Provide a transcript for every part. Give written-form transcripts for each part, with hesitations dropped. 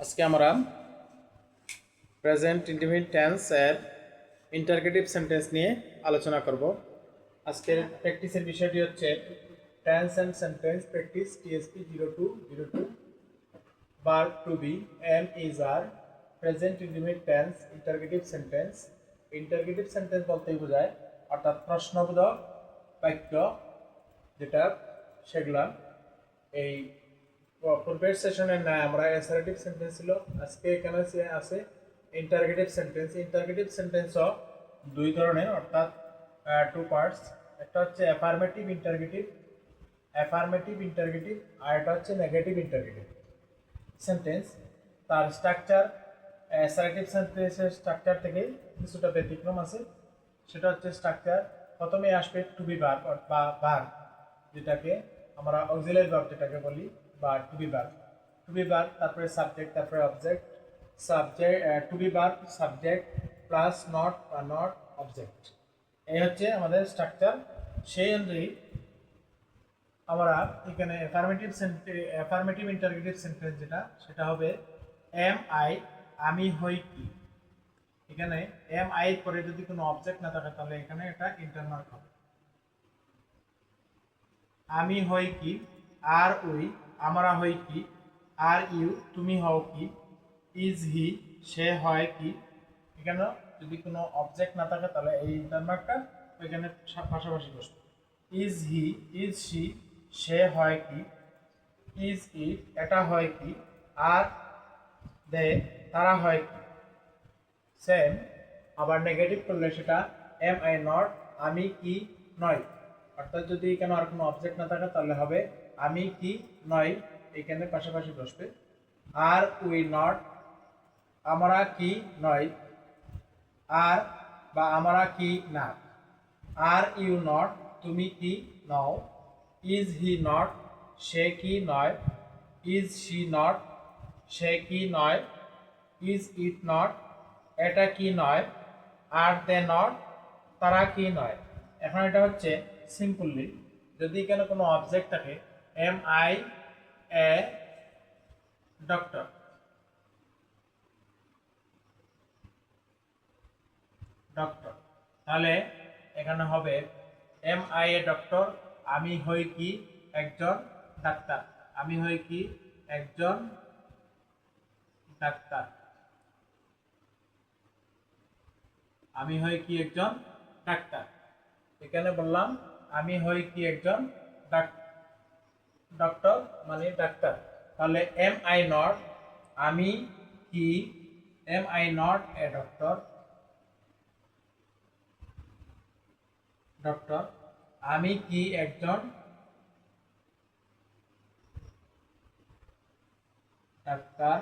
আজকে আমরা present indefinite tense এর ইন্টারগেটিভ সেন্টেন্স নিয়ে আলোচনা করব। আজকের প্র্যাকটিসের বিষয়টি হচ্ছে tense and sentence practice TSP 0202 verb to be am is are present indefinite tense interrogative sentence. Interrogative sentence বলতেই বোঝায় অর্থাৎ প্রশ্নবোধক বাক্য যেটা সেগুলা এই পূর্বের সেশনে না আমরা অ্যাসার্টিভ সেন্টেন্স ছিল, আজকে এখানে আছে ইন্টারগেটিভ সেন্টেন্স। ইন্টারগেটিভ সেন্টেন্সও দুই ধরনের অর্থাৎ টু পার্টস। একটা হচ্ছে অ্যাফার্মেটিভ ইন্টারগেটিভ আর একটা হচ্ছে নেগেটিভ ইন্টারগেটিভ সেন্টেন্স। তার স্ট্রাকচার অ্যাসার্টিভ সেন্টেন্সের স্ট্রাকচার থেকে কিছুটা ব্যতিক্রম আছে। সেটা হচ্ছে স্ট্রাকচার প্রথমে আসবে টু বি ভার্ব বা ভার্ব, যেটাকে আমরা অক্সিলারি ভার্ব যেটাকে বলি, বা টু বি ভার্ব তারপরে সাবজেক্ট তারপরে object, to be verb subject plus not বা নট অবজেক্ট। এই হচ্ছে আমাদের স্ট্রাকচার। সেই অনুযায়ী আমরা এখানে অ্যাফার্মেটিভ ইন্টারগেটিভ সেন্টেন্স যেটা সেটা হবে এম আই, আমি হই কি। এখানে এম আই পরে যদি কোনো অবজেক্ট না থাকে তাহলে এখানে এটা ইন্টারমার্ক হবে। আমি হই কি, আর উই আমরা হই কি, আর ইউ তুমি হও কি, ইজ হি সে হয় কি। এখানে যদি কোনো অবজেক্ট না থাকে তাহলে এই ইন্টারমার্কটা ওইখানে পাশাপাশি বসবে। ইজ হি ইজ শি সে হয় কি, ইজ ইট এটা হয় কি, আর দে তারা হয় কি। সেম আবার নেগেটিভ করলে সেটা এম আই নট আমি কি নয়। অর্থাৎ যদি এখানে আর কোনো অবজেক্ট না থাকে তাহলে হবে আমি কি নয়, এখানে পাশাপাশি বসবে। আর উই নট আমরা কি নয়, আর বা আমরা কি না। আর ইউ নট তুমি কি নও। ইজ হি নট সে কি নয়। ইজ শি নট সে কি নয়। ইজ ইট নট এটা কি নয়। আর দে নট তারা কি নয়। এখন এটা হচ্ছে সিম্পলি যদি এখানে কোনো অবজেক্ট থাকে, এম আই এ ডক্টর, তাহলে এখানে হবে এম আই এ ডক্টর, আমি হই কি একজন ডাক্তার। আমি হই কি একজন ডাক্তার। আমি হই কি একজন ডাক্তার। এখানে বললাম আমি হই কি একজন ডক্টর মানে ডাক্তার। তাহলে এম আই নট আমি কি, am I not a doctor doctor আমি কি একজন ডাক্তার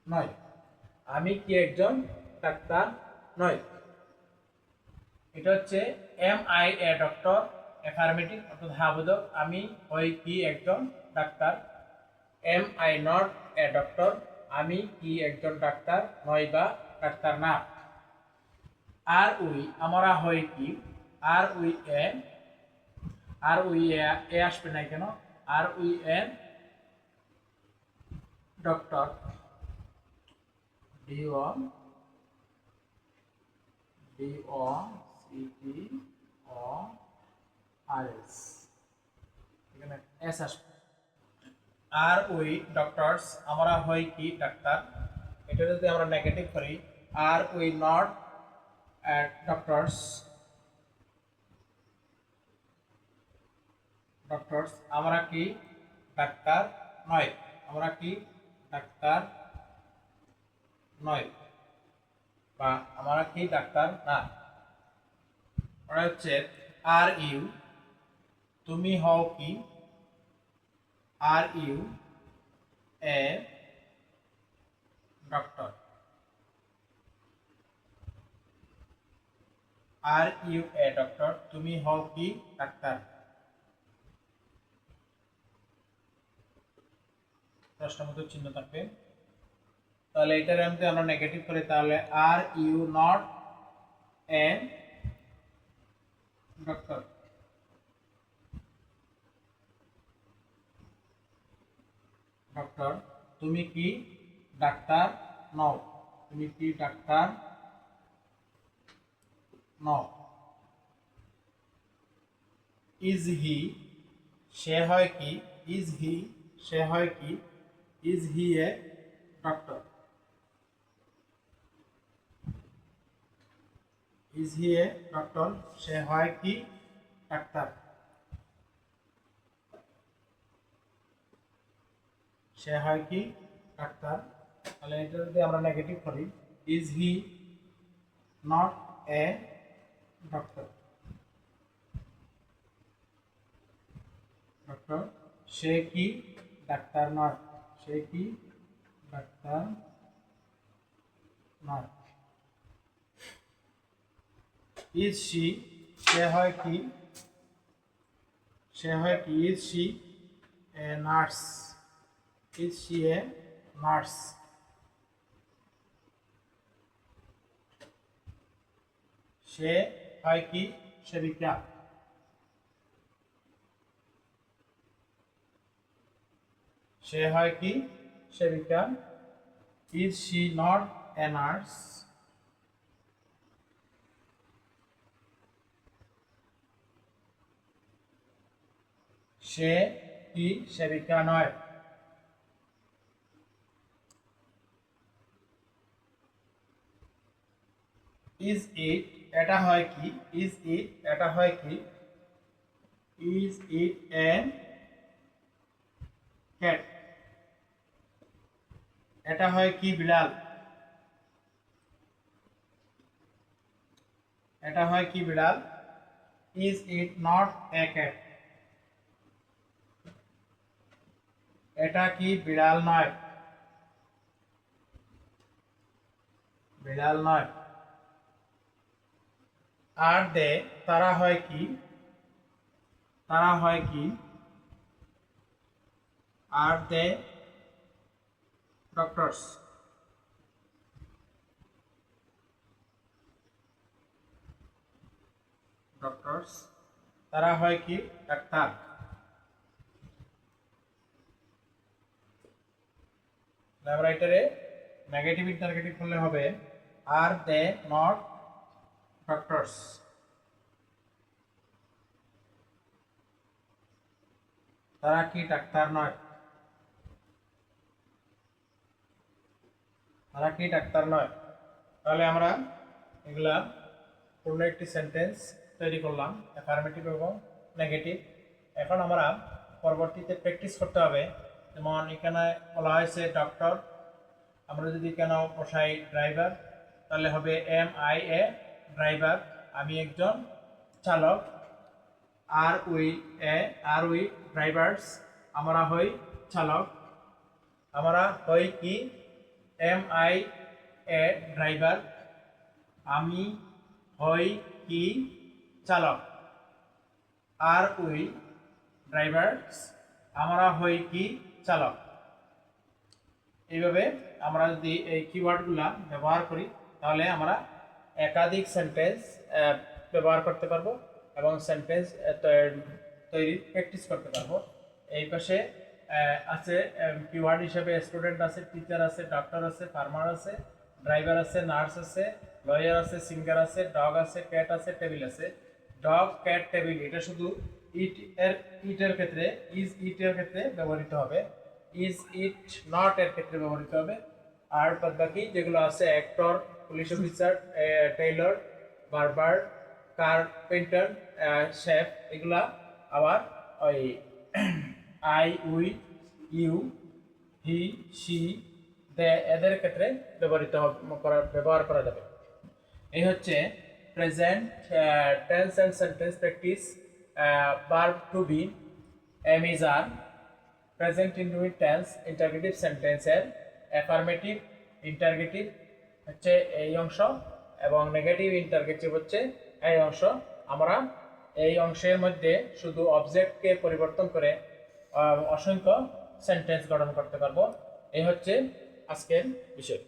নয়। আমি কি একজন ডাক্তার নয়। এটা হচ্ছে am I a doctor affirmative অর্থাৎ হ্যাবোধক, আমি হই কি একজন ডাক্তার। Am I not a doctor আমি কি একজন ডাক্তার নয় বা ডাক্তার না। আর উই আমরা হই কি, আর উই এ, আর উই এ আসবে না কেন, are we a doctor D one D O C T O R S, এখানে এস আসবে। আর উই ডক্টরস আমরা হই কি ডাক্তার। এটা যদি আমরা নেগেটিভ করি, আর উই নট ডক্টরস ডক্টরস আমরা কি ডাক্তার নয়। আমরা কি ডাক্তার নয় বা আমরা কি ডাক্তার না। ওরা হচ্ছে আর ইউ তুমি হও কি, are you a doctor. Are you a doctor তুমি হও কি ডাক্তার। প্রশ্নবোধক চিহ্ন থাকবে। তাহলে এটার মধ্যে আমরা নেগেটিভ করি তাহলে are you not a doctor. Doctor তুমি কি ডাক্তার নও, তুমি কি ডাক্তার নও। ইজ হি সে হয় কি, ইজ হি সে হয় কি, is he a doctor, is he a doctor সে হয় কি ডাক্তার, সে হয় কি ডাক্তার। তাহলে এটা যদি আমরা নেগেটিভ করি, is he not a doctor, doctor সে কি ডাক্তার নয়, সে কি ডাক্তার নয়। ইজ শি সে হয় কি, সে হয় কি, is she a nurse, is she a nurse, সে হয় কি সেবিকা, সে হয় কি সেবিকা। Is she not a nurse, সে কি সেবিকা নয়। ইজ ইট এটা হয় কি, ইজ ইট এটা হয় কি, ইজ ইট এ ক্যাট, এটা হয় কি বিড়াল, এটা হয় কি বিড়াল। Is it not a cat, এটা কি বিড়াল নয়, বিড়াল নয়। আর দে তারা হয় কি, তারা হয় কি, আর দে ডক্টরস, ডক্টরস তারা হয় কি ডাক্তার। আমরা এটারে নেগেটিভ ইন্টারগেটিভ করলে হবে আর দে নট ডক্টরস, তারা কি ডাক্তার নয়, তারা কি ডাক্তার নয়। তাহলে আমরা এগুলা পূর্ণ একটি সেন্টেন্স তৈরি করলাম, অ্যাফার্মেটিভ এবং নেগেটিভ। এখন আমরা পরবর্তীতে প্র্যাকটিস করতে হবে। যেমন এখানে বলা হয়েছে ডক্টর, আমরা যদি কেন বসাই ড্রাইভার, তাহলে হবে এম আই এ ড্রাইভার, আমি একজন চালক। আর উই ড্রাইভার্স, আমরা হই চালক। আমরা হই কি এম আই এ ড্রাইভার, আমি হই কি চালক। আর উই ড্রাইভার্স, আমরা হই কি চালক। এইভাবে আমরা যদি এই কিওয়ার্ডগুলা ব্যবহার করি তাহলে আমরা একাধিক সেন্টেন্স ব্যবহার করতে পারবো এবং সেন্টেন্স তৈরি প্র্যাকটিস করতে পারবো। এই পাশে আছে কিওয়ার্ড হিসেবে স্টুডেন্ট আছে, টিচার আছে, ডক্টর আছে, ফার্মার আছে, ড্রাইভার আছে, নার্স আছে, লয়ার আছে, সিঙ্গার আছে, ডগ আছে, ক্যাট আছে, টেবিল আছে। ডগ, ক্যাট, টেবিল এটা শুধু ইটের ক্ষেত্রে, ইজ ইটের ক্ষেত্রে ব্যবহৃত হবে, ইজ ইট নট এর ক্ষেত্রে ব্যবহৃত হবে। আর বাকি যেগুলো আছে actor, police officer, tailor, barber, carpenter, chef, এগুলা আবার ওই I we you he she they এদের ক্ষেত্রে ব্যবহার করা যাবে। এই হচ্ছে present tense and sentence practice. Verb to be, am is are, present indefinite tense interrogative সেন্টেন্সের অ্যাফার্মেটিভ ইন্টারগেটিভ হচ্ছে এই অংশ এবং নেগেটিভ ইন্টারগেটিভ হচ্ছে এই অংশ। আমরা এই অংশের মধ্যে শুধু অবজেক্টকে পরিবর্তন করে অসংখ্য সেন্টেন্স গঠন করতে পারবো। এই হচ্ছে আজকের বিষয়।